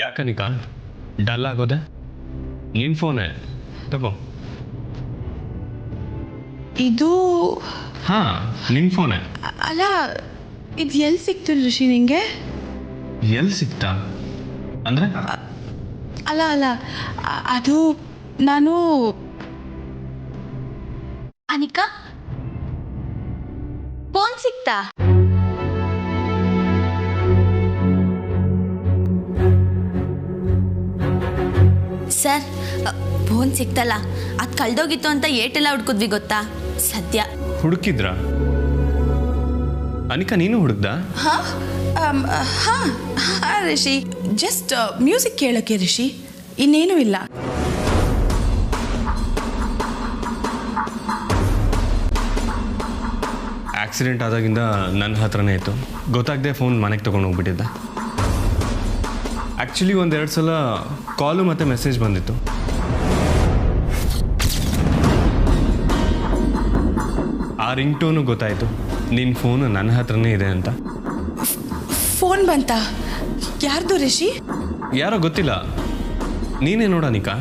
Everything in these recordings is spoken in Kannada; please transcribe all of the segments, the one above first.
ಯಾಕನಿಕ ಡಲ್ ಆಗೋದೆ? ನಿನ್ನ ಫೋನೇ ತಗೋ. ಇದು ಹಾಂ, ನಿನ್ನ ಫೋನೇ. ಅಲ್ಲ, ಇದು ಎಲ್ಲಿ ಸಿಕ್ತು ಋಷಿ ನಿಂಗೆ? ಎಲ್ಲಿ ಸಿಕ್ತಾ ಅಂದರೆ? ಅಲ್ಲ ಅಲ್ಲ ಅದು ನಾನು ಅನಿಕಾ ಫೋನ್ ಸಿಕ್ತಾ? ಸರ್ ಫೋನ್ ಸಿಕ್ತಲ್ಲ, ಅದು ಕಳ್ದೋಗಿತ್ತು ಅಂತ ಏಟೆಲ್ಲ ಹುಡ್ಕಿದ್ವಿ ಗೊತ್ತಾ? ಸದ್ಯ ಹುಡುಕಿದ್ರಾ? ಅನಿಕಾ ನೀನು ಹುಡುಕ್ದಾ? ಹಾಂ ಋಷಿ, ಜಸ್ಟ್ ಮ್ಯೂಸಿಕ್ ಕೇಳೋಕ್ಕೆ ರಿಷಿ, ಇನ್ನೇನೂ ಇಲ್ಲ. ಆಕ್ಸಿಡೆಂಟ್ ಆದಾಗಿಂದ ನನ್ನ ಹತ್ರನೇ ಇತ್ತು, ಗೊತ್ತಾಗದೆ ಫೋನ್ ಮನೆಗೆ ತೊಗೊಂಡು ಹೋಗ್ಬಿಟ್ಟಿದ್ದೆ. ಆ್ಯಕ್ಚುಲಿ ಒಂದೆರಡು ಸಲ ಕಾಲು ಮತ್ತು ಮೆಸೇಜ್ ಬಂದಿತ್ತು. ಆ ರಿಂಗ್ ಟೋನು ಗೊತ್ತಾಯಿತು, ನಿನ್ನ ಫೋನು ನನ್ನ ಹತ್ರನೇ ಇದೆ ಅಂತ. ಫೋನ್ ಬಂತ? ಯಾರ್ದು ರಿಷಿ? ಯಾರೋ ಗೊತ್ತಿಲ್ಲ, ನೀನೇ ನೋಡನಿಕಾ.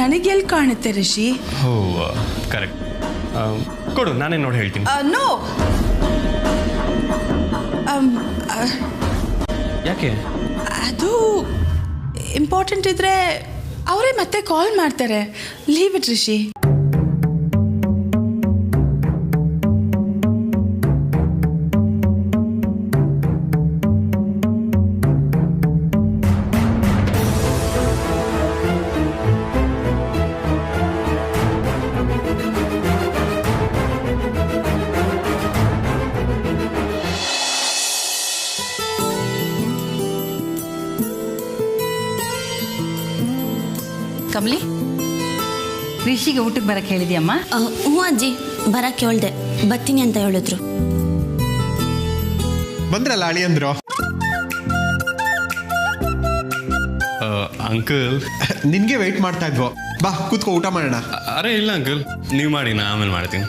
ನನಗೆಲ್ಲಿ ಕಾಣುತ್ತೆ ರಿಷಿ? ಹೋ ಕರೆಕ್ಟ್, ಕೊಡು ನಾನೇ ನೋಡಿ ಹೇಳ್ತೀನಿ. ನೋ, ಯಾಕೆ? ಅದು ಇಂಪಾರ್ಟೆಂಟ್ ಇದ್ರೆ ಅವರೇ ಮತ್ತೆ ಕಾಲ್ ಮಾಡ್ತಾರೆ. Leave it Rishi. ಕಮಲಿ, ರಿಷಿಗೆ ಊಟಕ್ಕೆ ಬರಕ್ಕೆ ಹೇಳಿದ್ಯಮ್ಮ? ಹ್ಞೂ ಅಜ್ಜಿ, ಬರಕ್ಕೆ ಹೇಳ್ದೆ, ಬರ್ತೀನಿ ಅಂತ ಹೇಳಿದ್ರು. ಬಂದ್ರಲ್ಲ ಅಳಿಯಂದ್ರು. ಅಂಕಲ್ ನಿನ್ಗೆ ವೆಯ್ಟ್ ಮಾಡ್ತಾ ಇದ್ವು, ಬಾ ಕೂತ್ಕೋ ಊಟ ಮಾಡೋಣ. ಅರೆ ಇಲ್ಲ ಅಂಕಲ್, ನೀವು ಮಾಡಿ, ನಾ ಆಮೇಲೆ ಮಾಡ್ತೀನಿ.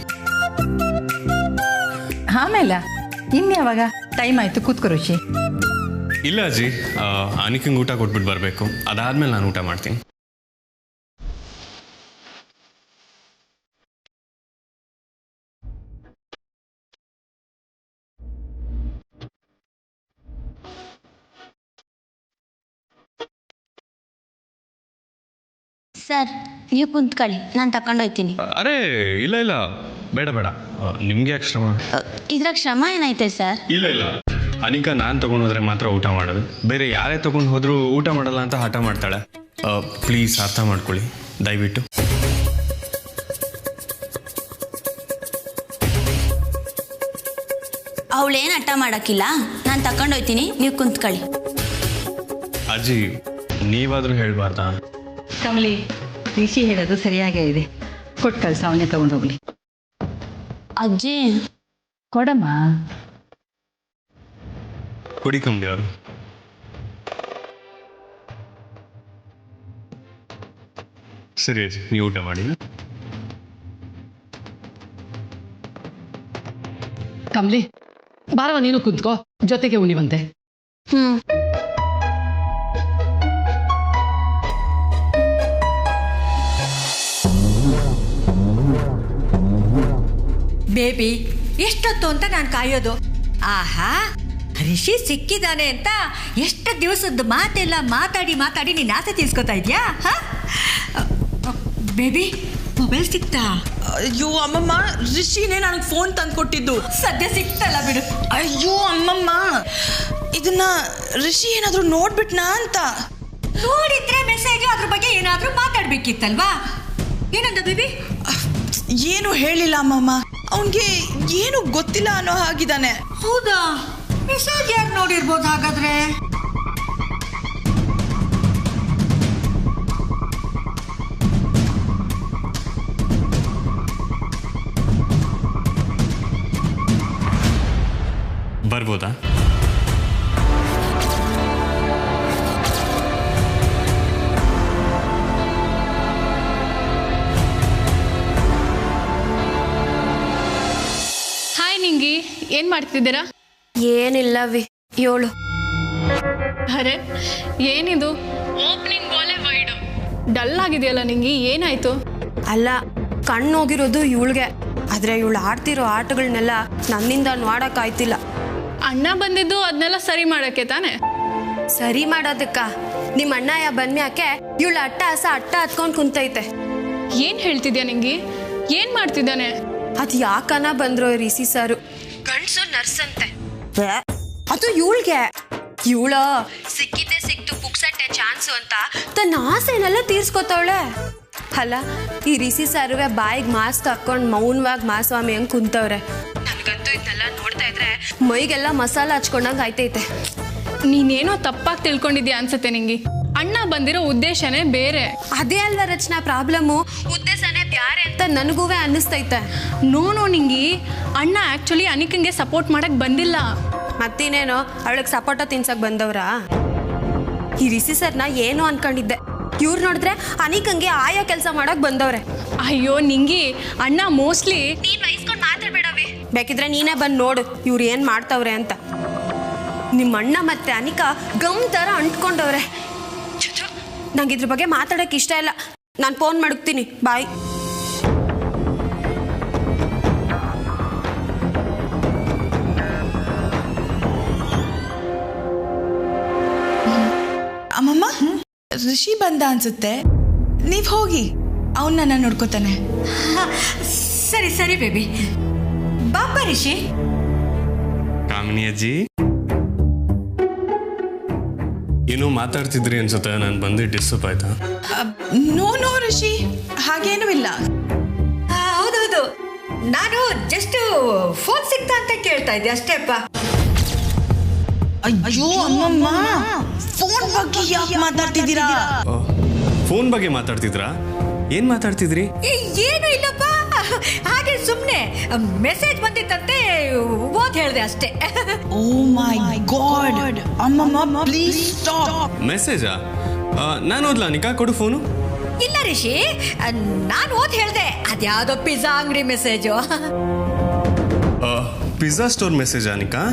ಆಮೇಲೆ ಇನ್ಯಾವಾಗ? ಟೈಮ್ ಆಯ್ತು, ಕೂತ್ಕೋ ಋಷಿ. ಇಲ್ಲ ಅಜ್ಜಿ, ಅನಿಕಂಗೆ ಊಟ ಕೊಟ್ಬಿಟ್ಟು ಬರಬೇಕು, ಅದಾದ್ಮೇಲೆ ನಾನು ಊಟ ಮಾಡ್ತೀನಿ. ಸರ್ ನೀವು ಕುಂತ್ಕೊಳ್ಳಿ, ನಾನು ತಗೊಂಡೋಗ್ತೀನಿ. ಅರೆ ಇಲ್ಲ ಇಲ್ಲ, ಬೇಡ ಬೇಡ, ನಿಮ್ಗೆ ಯಾಕೆ ಶ್ರಮ? ಇದ್ರಾಗ ಶ್ರಮ ಏನೈತೆ ಸರ್? ಇಲ್ಲ ಇಲ್ಲ, ಅನಿಕಾ ನಾನು ತೊಗೊಂಡು ಹೋದ್ರೆ ಮಾತ್ರ ಊಟ ಮಾಡೋದು, ಬೇರೆ ಯಾರೇ ತೊಗೊಂಡು ಹೋದ್ರೂ ಊಟ ಮಾಡಲ್ಲ ಅಂತ ಹಠ ಮಾಡ್ತಾಳೆ. ಪ್ಲೀಸ್ ಅರ್ಥ ಮಾಡ್ಕೊಳ್ಳಿ ದಯವಿಟ್ಟು. ಅವಳೇನು ಹಠ ಮಾಡೋಕ್ಕಿಲ್ಲ, ನಾನು ತಗೊಂಡೋಗ್ತೀನಿ, ನೀವು ಕುಂತ್ಕೊಳ್ಳಿ. ಅಜ್ಜಿ ನೀವಾದರೂ ಹೇಳ್ಬಾರ್ದಾ? ಕಮಲಿ, ರಿಷಿ ಹೇಳೋದು ಸರಿಯಾಗೇ ಇದೆ, ಕೊಟ್ಟು ಕಳ್ಸ, ಅವನೇ ತಗೊಂಡು ಹೋಗ್ಲಿ. ಅಜ್ಜಿ ಕೊಡಮ್ಮ. ಕೊಡಿ ಕಮ್ಮಿ ಅವರು. ಸರಿ ಅಜ್ಜಿ, ನೀವು ಊಟ ಮಾಡಿ. ಕಮಲಿ, ಬಾರವ ನೀನು ಕುಂತ್ಕೋ, ಜೊತೆಗೆ ಉಣಿವಂತೆ. ಬೇಬಿ, ಎಷ್ಟೊತ್ತು ಅಂತ ನಾನು ಕಾಯೋದು? ಆಹಾ, ರಿಷಿ ಸಿಕ್ಕಿದ್ದಾನೆ ಅಂತ ಎಷ್ಟು ದಿವಸದ ಮಾತೆಲ್ಲ ಮಾತಾಡಿ ಮಾತಾಡಿ ನೀನು ಆಸೆ ತೀರ್ಸ್ಕೊತಾ ಇದೆಯಾ? ಬೇಬಿ, ಮೊಬೈಲ್ ಸಿಕ್ತಾ? ಅಯ್ಯೋ ಅಮ್ಮಮ್ಮ, ರಿಷಿನೇ ನನಗೆ ಫೋನ್ ತಂದು ಕೊಟ್ಟಿದ್ದು. ಸದ್ಯ ಸಿಕ್ತಲ್ಲ ಬಿಡು. ಅಯ್ಯೋ ಅಮ್ಮಮ್ಮ, ಇದನ್ನ ರಿಷಿ ಏನಾದರೂ ನೋಡ್ಬಿಟ್ನಾ ಅಂತ. ನೋಡಿದ್ರೆ ಮೆಸೇಜ್ ಅದ್ರ ಬಗ್ಗೆ ಏನಾದರೂ ಮಾತಾಡ್ಬೇಕಿತ್ತಲ್ವಾ? ಏನಂದ ಬೇಬಿ? ಏನು ಹೇಳಿಲ್ಲ ಅಮ್ಮಮ್ಮ, ಅವನಿಗೆ ಏನು ಗೊತ್ತಿಲ್ಲ ಅನ್ನೋ ಹಾಗಿದ್ದಾನೆ. ಹೌದಾ? ಮೆಸೇಜ್ ಯಾರು ನೋಡಿರ್ಬೋದು ಹಾಗಾದ್ರೆ? ಬರ್ಬೋದಾ? ಹಾಯ್ ನಿಂಗಿ, ಏನ್ ಮಾಡ್ತಿದ್ದೀರಾ? ಏನಿಲ್ಲ ವಿ, 7 ಅರೆ ಏನಿದು ಓಪನಿಂಗ್ ಗೋಲೆ ವೈಡು ಡಲ್ ಆಗಿದೆಯಲ್ಲ ನಿಂಗೆ, ಏನಾಯ್ತು? ಅಲ್ಲ, ಕಣ್ಣು ಹೋಗಿರೋದು ಇವಳಿಗೆ. ಆದರೆ ಇವಳು ಆಡ್ತಿರೋ ಆಟಗಳನ್ನೆಲ್ಲ ನನ್ನಿಂದ ನೋಡೋಕ್ಕಾಯ್ತಿಲ್ಲ. ಅಣ್ಣ ಬಂದಿದ್ದು ಅದನ್ನೆಲ್ಲ ಸರಿ ಮಾಡೋಕ್ಕೆ ತಾನೆ? ಸರಿ ಮಾಡೋದಕ್ಕ ನಿಮ್ಮ ಅಣ್ಣ ಬಂದ್ಮ್ಯಾಕೆ ಇವಳು ಅಟ್ಟ ಹತ್ಕೊಂಡು ಕುಂತೈತೆ. ಏನು ಹೇಳ್ತಿದ್ಯಾ ನಿಂಗೆ? ಏನು ಮಾಡ್ತಿದ್ದಾನೆ? ಅದು ಯಾಕನ ಬಂದ್ರು ರಿಸಿ ಸಾರು, ಗಂಡ್ಸು ನರ್ಸ್ ಅಂತೆ. ಅದು ಇವಳಿಗೆ ಇವಳು ಸಿಕ್ತು ಪುಕ್ಸಟ್ಟೆ ಚಾನ್ಸು ಅಂತ ತನ್ನ ಆಸೆನೆಲ್ಲ ತೀರ್ಸ್ಕೊತಾವಳೆ. ಅಲ್ಲ, ಈ ರಿಸಿ ಸಾರುವೆ ಬಾಯಿಗೆ ಮಾಸ್ಕ್ ಹಾಕೊಂಡು ಮೌನವಾಗಿ ಮಾಸ್ವಾಮಿ ಹಂಗೆ ಕುಂತವ್ರೆ. ನನಗಂತೂ ಇದನ್ನೆಲ್ಲ ನೋಡ್ತಾ ಇದ್ರೆ ಮೈಗೆಲ್ಲ ಮಸಾಲ ಹಚ್ಕೊಂಡಂಗೆ ಆಯ್ತೈತೆ. ನೀನೇನೋ ತಪ್ಪಾಗಿ ತಿಳ್ಕೊಂಡಿದ್ಯಾ ಅನ್ಸುತ್ತೆ ನಿಂಗೆ. ಅಣ್ಣ ಬಂದಿರೋ ಉದ್ದೇಶನೇ ಬೇರೆ. ಅದೇ ಅಲ್ವ ರಚನಾ ಪ್ರಾಬ್ಲಮ್ಮು, ಉದ್ದೇಶನೇ ಬ್ಯಾರೆ ಅಂತ ನನಗೂ ಅನ್ನಿಸ್ತೈತೆ. ನೋ ನಿಂಗೆ, ಅಣ್ಣ ಆ್ಯಕ್ಚುಲಿ ಅನಿಕಂಗೆ ಸಪೋರ್ಟ್ ಮಾಡಕ್ಕೆ ಬಂದಿಲ್ಲ. ಮತ್ತಿನೇನೋ ಅವಳಿಗೆ ಸಪೋಟ ತಿನ್ಸಕ್ ಬಂದವ್ರಾ? ಈ ರಿಸಿ ಸರ್ನ ಏನೋ ಅನ್ಕೊಂಡಿದ್ದೆ. ಇವ್ರು ನೋಡಿದ್ರೆ ಅನಿಕಂಗೆ ಆಯಾ ಕೆಲಸ ಮಾಡಕ್ ಬಂದವ್ರೆ. ಅಯ್ಯೋ ನಿಂಗೆ, ಅಣ್ಣ ಮೋಸ್ಟ್ಲಿ ನೀನ್ ವಹಿಸ್ಕೊಂಡು ಮಾತಾಡ್ಬೇಡವಿ. ಬೇಕಿದ್ರೆ ನೀನೇ ಬಂದು ನೋಡು ಇವ್ರು ಏನ್ ಮಾಡ್ತವ್ರೆ ಅಂತ. ನಿಮ್ಮ ಅಣ್ಣ ಮತ್ತೆ ಅನಿಕಾ ಗಮ್ ತರ ಅಂಟ್ಕೊಂಡವ್ರೆ. ನಂಗೆ ಇದ್ರ ಬಗ್ಗೆ ಮಾತಾಡಕ್ ಇಷ್ಟ ಇಲ್ಲ. ನಾನು ಫೋನ್ ಮಡಗ್ತೀನಿ. ಬಾಯ್. ಅಮ್ಮಮ್ಮ, ಋಷಿ ಬಂದ ಅನ್ಸುತ್ತೆ, ನೀವು ಹೋಗಿ, ಅವನ್ನ ನಾನು ನೋಡ್ಕೋತಾನೆ. ಸರಿ ಸರಿ ಬೇಬಿ, ಬಾಪ ರಿಷಿ. ಕಾಮಿನಿ ಅಜ್ಜಿ ಏನೋ ಮಾತಾಡ್ತಿದ್ರಿ ಅನ್ಸುತ್ತೆ, ನಾನು ಬಂದು ಡಿಸ್ಟರ್ಬ್ ಆಯ್ತಾ? ನೋ ಋಷಿ, ಹಾಗೇನೂ ಇಲ್ಲ. ಹೌದೌದು, ನಾನು ಜಸ್ಟ್ ಫೋನ್ ಸಿಗ್ತಾ ಅಂತ ಕೇಳ್ತಾ ಇದ್ದೆ ಅಷ್ಟೇಪ್ಪ. ಅಯ್ಯೋ ಅಮ್ಮಮ್ಮ, ಫೋನ್ ಬಗ್ಗೆ ಯಾಕೆ ಮಾತಾಡ್ತಿದ್ದೀರಾ? ಫೋನ್ ಬಗ್ಗೆ ಮಾತಾಡ್ತಿದ್ರಾ? ಏನ್ ಮಾತಾಡ್ತಿದ್ರಿ? ಏನು ಇಲ್ಲಪ್ಪ, ಹಾಗೆ ಸುಮ್ಮನೆ ಮೆಸೇಜ್ ಬಂದಿತ್ತಂತೆ, ಓದ್ ಹೇಳ್ದೆ ಅಷ್ಟೇ. ಓ ಮೈ ಗಾಡ್ ಅಮ್ಮಮ್ಮ, ಪ್ಲೀಸ್ ಸ್ಟಾಪ್. ಮೆಸೇಜಾ? ನಾನು ಓದ್ಲಾ? ನಿಕಾ ಕೊಡು ಫೋನು. ಇಲ್ಲ ರಿಷಿ, ನಾನು ಓದ್ ಹೇಳ್ದೆ, ಅದ್ಯಾವುದೋ ಪಿಜ್ಜಾ ಅಂಗಡಿ ಮೆಸೇಜು. ಪಿಜ್ಜಾ ಸ್ಟೋರ್ ಮೆಸೇಜಾ ನಿಕಾ?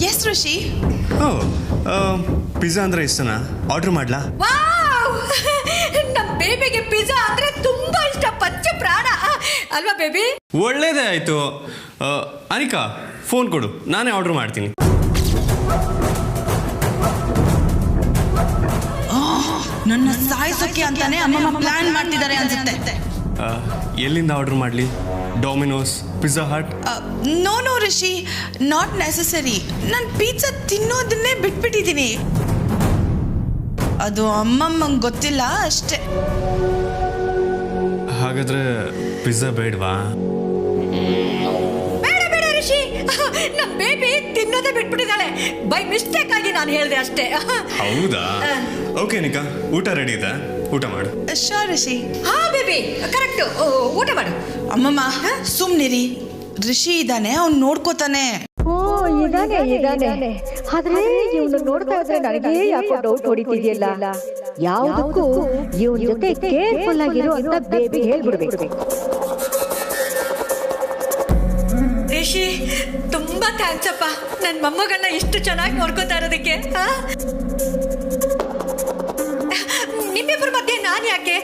ಎಸ್ ಋಷಿ. ಓ, ಪಿಜ್ಜಾ ಅಂದ್ರೆ ಇಷ್ಟನಾ? ಆರ್ಡರ್ ಮಾಡ್ಲಾ? ವಾವ್, ನಮ್ಮ ಬೇಬಿಗೆ ಪಿಜ್ಜಾ ಅಂದ್ರೆ ತುಂಬಾ ಇಷ್ಟ, ಪಚ್ಚ ಪ್ರಾಣ ಅಲ್ವಾ ಬೇಬಿ? ಒಳ್ಳೇದೇ ಆಯ್ತು. ಅನಿಕಾ ಫೋನ್ ಕೊಡು, ನಾನೇ ಆರ್ಡರ್ ಮಾಡ್ತೀನಿ. ನನ್ನ ಸಾಯಿಸೋಕೆ ಅಂತಾನೆ ಅಮ್ಮಮ್ಮ ಪ್ಲಾನ್ ಮಾಡ್ತಿದ್ದಾರೆ ಅನ್ಸುತ್ತೆ. ಎಲ್ಲಿಂದ ಆರ್ಡರ್ ಮಾಡಲಿ? Domino's, pizza hut? No Rishi, not necessary. ನಾನು ಪಿಜ್ಜಾ ತಿನ್ನೋದನ್ನೇ ಬಿಟ್ಬಿಟ್ಟಿದ್ದೀನಿ. ಅದು ಅಮ್ಮಮ್ಮಂಗೆ ಗೊತ್ತಿಲ್ಲ ಅಷ್ಟೇ. ಹಾಗಾದ್ರೆ ಪಿಜ್ಜಾ ಬೇಡವಾ? ಬೇಡ ಬೇಡ ರಿಷಿ, ನಮ್ಮ ಬೇಬಿ ತಿನ್ನೋದೇ ಬಿಟ್ಬಿಟ್ಟಿದ್ದಾಳೆ. ಬೈ ಮಿಸ್ಟೇಕ್ ಆಗಿ ನಾನು ಹೇಳ್ದೆ ಅಷ್ಟೇ. ಹೌದಾ? ಓಕೆ ನಿಕಾ, ಊಟ ರೆಡಿ ಇದೆ, ಊಟ ಮಾಡು. ಶೋರ್ ರಿಷಿ. ಹಾ ಬೇಬಿ, ಕರೆಕ್ಟ್, ಊಟ ಮಾಡು. ಅಮ್ಮಮ್ಮ ಸುಮ್ನಿರಿ, ಋಷಿ ಇದ್ದಾನೆ, ಅವ್ನು ನೋಡ್ಕೋತಾನೆ. ಇದಾನೆ. ಆದ್ರೆ ಇವ್ನು ನೋಡ್ತಾ ಇದ್ರೆ ನನಗೆ ಯಾಕೋ ಡೌಟ್ ಹೊಡಿತಿದೆಯಲ್ಲ. ಯಾವುದಕ್ಕೂ ಇವನ್ ಜೊತೆ ಕೇರ್ಫುಲ್ ಆಗಿರು ಅಂತ ಬೇಬಿ ಹೇಳ್ಬಿಡ್ಬೇಕು. ರಿಷಿ, ತುಂಬಾ ಥ್ಯಾಂಕ್ಸ್ ಅಪ್ಪ, ನನ್ನ ಮೊಮ್ಮಗಳನ್ನ ಇಷ್ಟು ಚೆನ್ನಾಗಿ ನೋಡ್ಕೋತಾ ಇರೋದಕ್ಕೆ. ನಿಮ್ಮಿಬ್ಬರ ಮಧ್ಯೆ ನಾನು ಯಾಕೆ?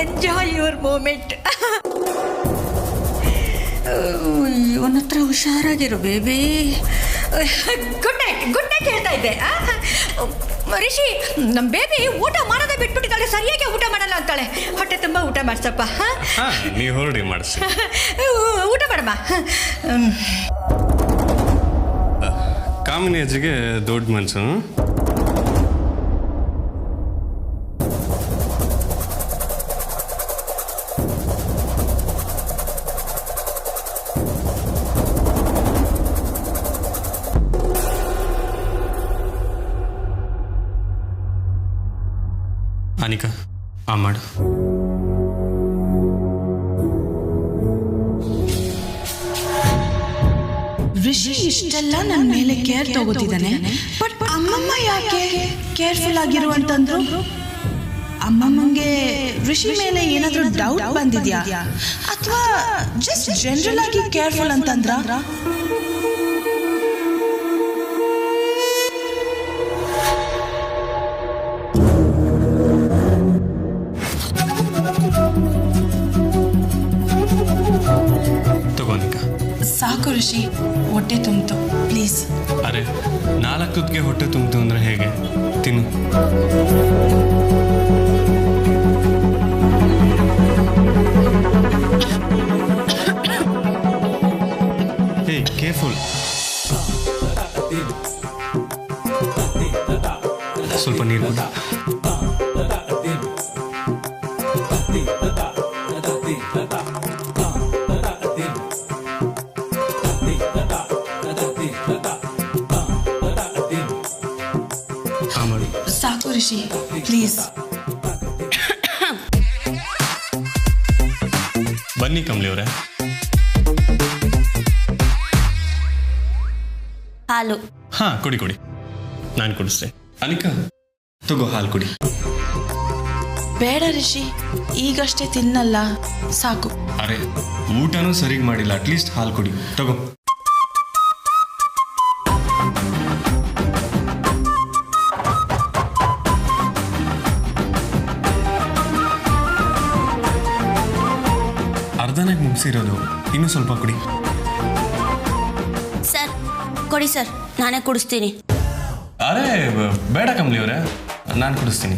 Enjoy your moment. ಇವನ ಹತ್ರ ಹುಷಾರಾಗಿರು ಬೇಬಿ. ಗುಡ್ ನೈಟ್ ಹೇಳ್ತಾ ಇದ್ದೆ. ರಿಷಿ, ನಮ್ಮ ಬೇಬಿ ಊಟ ಮಾಡೋದೇ ಬಿಟ್ಬಿಟ್ಟಿದ್ದಾಳೆ, ಸರಿಯಾಗಿ ಊಟ ಮಾಡಲ್ಲ ಅಂತಾಳೆ. ಹೊಟ್ಟೆ ತುಂಬ ಊಟ ಮಾಡ್ಸಪ್ಪ. ನೀವು ಹೊರಡಿ ಮಾಡಿಸಿ. ಊಟ ಮಾಡಮ್ಮ. ಕಾಮಿನಿ ಅಜ್ಜಿಗೆ ದೊಡ್ಡ ಮನಸ್ಸು. ಅನಿಕಾ, ಮಾಡು. ಋಷಿ ಇಷ್ಟೆಲ್ಲ ನನ್ನ ಮೇಲೆ ಕೇರ್ ತಗೋತಿದ್ದಾನೆ, ಬಟ್ ಅಮ್ಮಮ್ಮ ಯಾಕೆ ಕೇರ್ಫುಲ್ ಆಗಿರು ಅಂತಂದ್ರು? ಅಮ್ಮಮ್ಮಂಗೆ ಋಷಿ ಮೇಲೆ ಏನಾದರೂ ಡೌಟ್ ಬಂದಿದ್ಯಾ, ಅಥವಾ ಜಸ್ಟ್ ಜನರಲ್ ಆಗಿ ಕೇರ್ಫುಲ್ ಅಂತಂದ್ರ? ಸಾಕು ಋಷಿ, ಹೊಟ್ಟೆ ತುಂಬಿತು, ಪ್ಲೀಸ್. ಅರೆ 4 ತುತ್ತಿಗೆ ಹೊಟ್ಟೆ ತುಂಬಿತು ಅಂದರೆ ಹೇಗೆ? ತಿನ್ನು. ಹೇ, ಕೇರ್ಫುಲ್. ಸ್ವಲ್ಪ ನೀರು ಕೊಡು. ಸಾಕು ಋಷಿ, ಪ್ಲೀಸ್. ಬನ್ನಿ ಕಮಲಿ ಅವರೇ. ಹಾಲು. ಹಾ, ಕೊಡಿ ಕೊಡಿ, ನಾನು ಕುಡಿಸ್ತೇನೆ. ಅನಿಕಾ, ತಗೋ ಹಾಲು ಕುಡಿ. ಬೇಡ ಋಷಿ, ಈಗಷ್ಟೇ ತಿನ್ನಲ್ಲ, ಸಾಕು. ಅರೆ ಊಟನೂ ಸರಿಯಾಗಿ ಮಾಡಿಲ್ಲ, ಅಟ್ಲೀಸ್ಟ್ ಹಾಲು ಕುಡಿ. ತಗೋ. ಅರ್ಧನಾಗಿ ಮುಗಿಸಿರೋದು, ಇನ್ನೂ ಸ್ವಲ್ಪ ಕುಡಿ. ಸರ್ ಕೊಡಿ ಸರ್, ನಾನೇ ಕುಡಿಸ್ತೀನಿ. ಅರೆ ಬೇಡ ಕಮಲಿ ಅವರೇ, ನಾನು ಕುಡಿಸ್ತೀನಿ.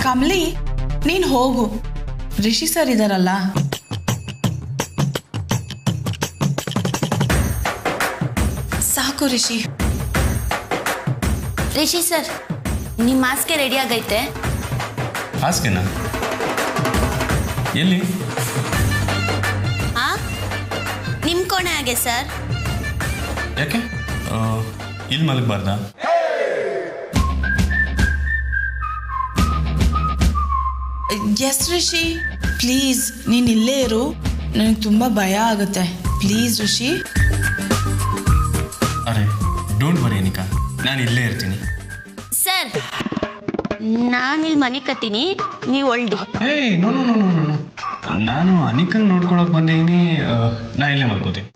ಕಮಲಿ, ನೀನು ಹೋಗು, ರಿಷಿ ಸರ್ ಇದಾರಲ್ಲ. ಸಾಕು ರಿಷಿ. ರಿಷಿ ಸರ್, ನಿಮ್ಮ ಮಾಸ್ಕೆ ರೆಡಿ ಆಗೈತೆ. ಹಾಸ್ಗೆನಾ? ಎಲ್ಲಿ? ಆ ನಿಮ್ಮ ಕೋಣೆ ಹಾಗೆ ಸರ್. ಯಾಕೆ ಇಲ್ಲಿ ಮಲಗಬಾರ್ದಾ? ಎಸ್ ರಿಷಿ, ಪ್ಲೀಸ್ ನೀನು ಇಲ್ಲೇ ಇರು, ನನಗೆ ತುಂಬ ಭಯ ಆಗುತ್ತೆ. ಪ್ಲೀಸ್ ರಿಷಿ. ಅರೆ ಡೋಂಟ್ ವರಿ ಅನಿಕಾ, ನಾನು ಇಲ್ಲೇ ಇರ್ತೀನಿ. ಸರ್, ನಾನಿಲ್ಲಿ ಮನೆ ಕತ್ತೀನಿ, ನೀವು ಒಳ್ಡಿ. ಏಯ್ no no no no no, ನಾನು ಅನಿಕನ್ ನೋಡ್ಕೊಳಕ್ ಬಂದಿದ್ದೀನಿ, ನಾ ಇಲ್ಲೇ ಮಲ್ಕೋತೀನಿ.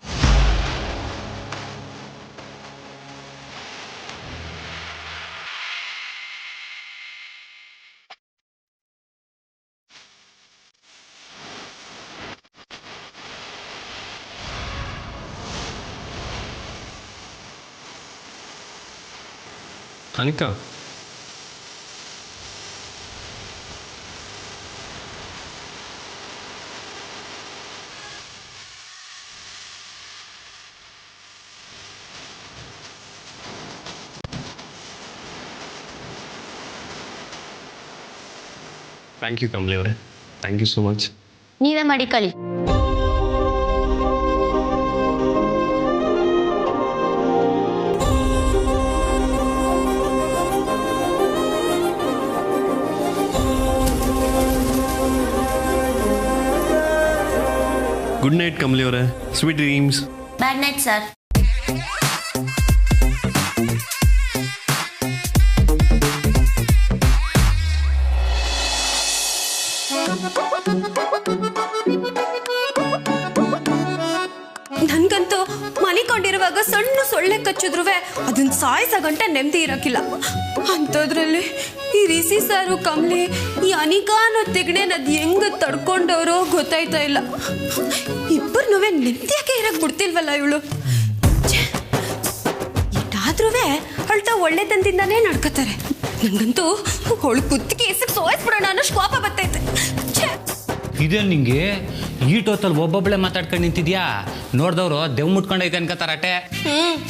ಅನಿಕಾ, ಥ್ಯಾಂಕ್ ಯು ಕಮಲಿ ಅವರೇ, ಥ್ಯಾಂಕ್ ಯು ಸೋ ಮಚ್. ನೀವೇ ಮಾಡಿ ಕಳಿ. ಗುಡ್ ನೈಟ್ ಕಮಲಿ ಅವರೇ, sweet dreams. Bad night sir. ನನ್ಗಂತೂ ಮನಿಕೊಂಡಿರುವಾಗ ಸಣ್ಣ ಸೊಳ್ಳೆ ಕಚ್ಚಿದ್ರುವೆ ಅದನ್ನ ಸಾಯಿಸೋ ಗಂಟೆ ನೆಮ್ಮದಿ ಇರಕ್ಕಿಲ್ಲ. ಅಂಥದ್ರಲ್ಲಿ ಈ ರಿಷಿ ಸಾರು ಕಮಲಿ ಈ ಅನಿಕಾ ಅನ್ನೋ ತಿಗಣೆನದು ಹೆಂಗ ತಡ್ಕೊಂಡವ್ರೋ ಗೊತ್ತಾಯ್ತಾ ಇಲ್ಲ. ಇಬ್ಬರು ನೆಮ್ಮದಿಯಾಗೆ ಇರಕ್ ಬಿಡ್ತಿಲ್ವಲ್ಲ ಇವಳು. ಇಷ್ಟಾದ್ರೂ ಅಳ್ತಾ ಒಳ್ಳೆತನದಿಂದಾನೇ ನಡ್ಕೋತಾರೆ. ನಂಗಂತೂ ಅವಳು ಕುತ್ತಿಗೆ ಎಸಕ್ ಸೋಯಿಸ್ಬಿಡೋಣ ಅನ್ನೋ ಕೋಪ ಬರ್ತೈತೆ. ಇದೇ ನಿಂಗೆ ಈಟೊತ್ತಲ್ಲಿ ಒಬ್ಬೊಬ್ಬಳೆ ಮಾತಾಡ್ಕೊಂಡು ನಿಂತಿದ್ಯಾ, ನೋಡ್ದವ್ರು ದೆವ್ ಮುಟ್ಕೊಂಡೈತೆ ಅನ್ಕೋತಾರಟೆ.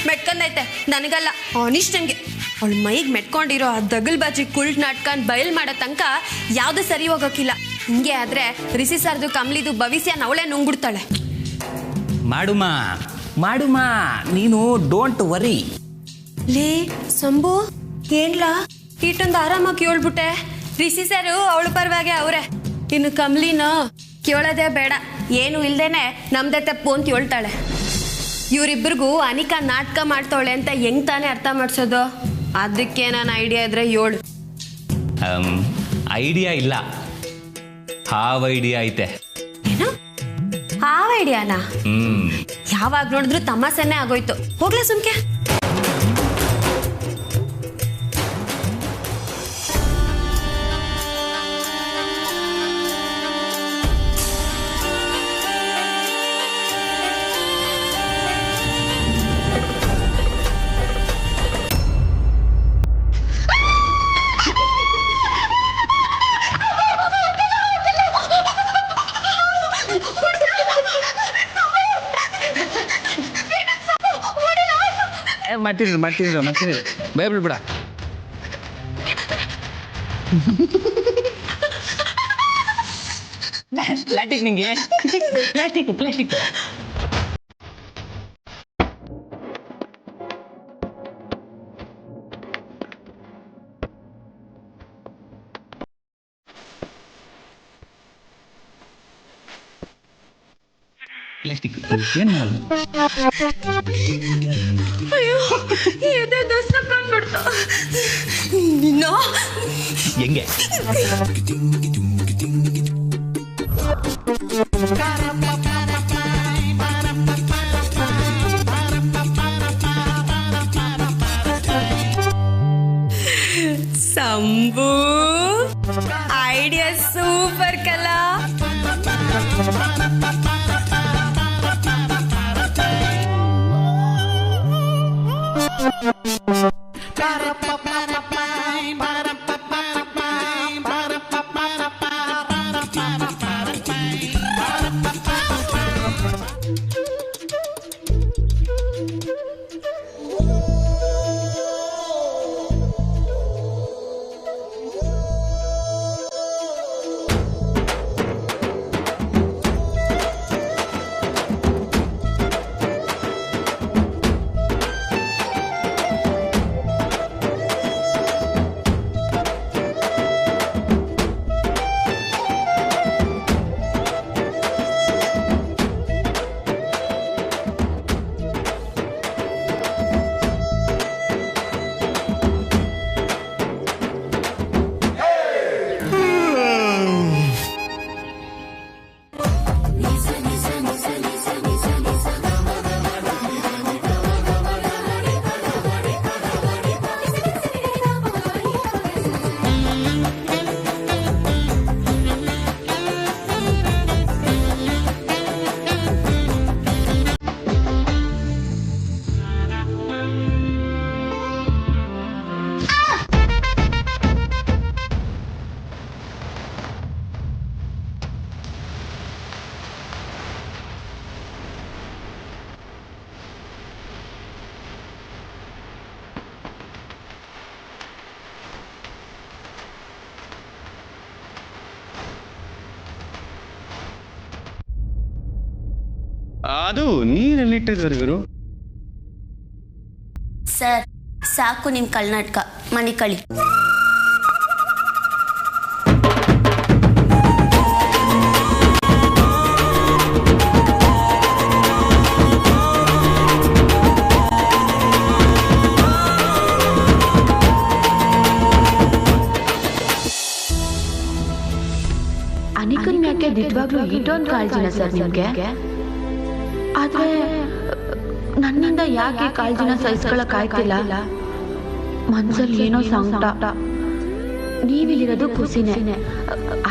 ಮೆಟ್ಕೊಂಡೈತೆ, ನನಗಲ್ಲ ಅನಿಷ್ಟಂಗೆ. ಅವಳು ಮೈಗೆ ಮೆಟ್ಕೊಂಡಿರೋ ಆ ದಗಲ್ ಬಾಜಿ ಕುಲ್ಟ್ ನಾಟಕ ಬಯಲ್ ಮಾಡೋ ತನಕ ಯಾವುದು ಸರಿ ಹೋಗೋಕ್ಕಿಲ್ಲ. ಹಿಂಗೆ ಆದ್ರೆ ರಿಷಿ ಸರ್ದು ಕಮಲಿದು ಭವಿಷ್ಯ ಅವಳೇ ನುಂಗ್ಬಿಡ್ತಾಳೆ. ಮಾಡುಮ ನೀನು ಡೋಂಟ್ ವರಿ. ಲೇ ಸಂಭು, ಏನ್ಲಾ ಇಷ್ಟೊಂದು ಆರಾಮಾಗಿ ಹೇಳ್ಬಿಟ್ಟೆ. ರಿಷಿ ಸರು ಅವಳ ಪರವಾಗಿ ಅವರೇ, ಇನ್ನು ಕಮಲಿನ ಕೇಳೋದೇ ಬೇಡ, ಏನು ಇಲ್ದೇನೆ ನಮ್ದೇ ತಪ್ಪು ಅಂತ ಹೇಳ್ತಾಳೆ. ಇವರಿಬ್ಬರಿಗೂ ಅನಿಕಾ ನಾಟಕ ಮಾಡ್ತಾವಳೆ ಅಂತ ಹೆಂಗ್ ತಾನೇ ಅರ್ಥ ಮಾಡಿಸೋದು? ಅದಕ್ಕೆ ನಾನು ಐಡಿಯಾ ಇದ್ರೆ ಹೇಳು. ಐಡಿಯಾ ಇಲ್ಲ, ಹಾವ್ ಐಡಿಯಾ ಐತೆ. ಏನು ಹಾವ್ ಐಡಿಯಾನಾ? ಯಾವಾಗ ನೋಡಿದ್ರು ತಮಾಸೆನೇ ಆಗೋಯ್ತು. ಹೋಗ್ಲಾ ಸುಮ್ಕೆ. ಮಾಡ್ತಿದ್ರು ಭಯ ಬಿಡ್ಬೇಡ. ಪ್ಲಾಸ್ಟಿಕ್ ನಿಂಗೆ ಪ್ಲಾಸ್ಟಿಕ್ ಏನು ಅಯ್ಯೋ ಎದೆ ದಸಕೊಂಡ್ಬಿಡ್ತು ನಿನ್ನ ಹೆಂಗೆ ಸಂಭು ಐಡಿಯಾ ಸೂಪರ್ ಕಲ. ಅದು ನೀನೆಲ್ಲಿಟ್ಟಿದ್ದಾರೆ ಗುರು? ಸರ್ ಸಾಕು ನಿಮ್ಮ ಕಳ್ನಾಟಕ, ಮನೆ ಕಳಿ. ಅನಿಕನ್ ಮ್ಯಾಕೆ ನಿಜವಾಗ್ಲೂ ಇಟೊಂದು ಕಾಳಜಿನ ಸರ್ ನಿಮ್ಗೆ? ಆದ್ರೆ ನನ್ನಿಂದ ಯಾಕೆ ಕಾಳಜಿನ ಸಹಿಸ್ಕೊಳಕ್ ಆಯ್ತಿಲ್ಲ? ಮನ್ಸಲ್ಲಿ ಏನೋ ಸಂಕಟ. ನೀವಿಲ್ಲಿರೋದು ಖುಷಿನೇ,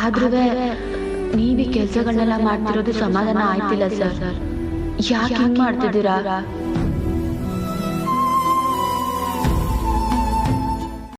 ಆದ್ರೂ ನೀವೀ ಕೆಲ್ಸಗಳನ್ನೆಲ್ಲ ಮಾಡ್ತಿರೋದು ಸಮಾಧಾನ ಆಯ್ತಿಲ್ಲ ಸರ್. ಯಾಕೆ ಹಿಂಗ್ ಮಾಡ್ತಿದ್ದೀರಾ?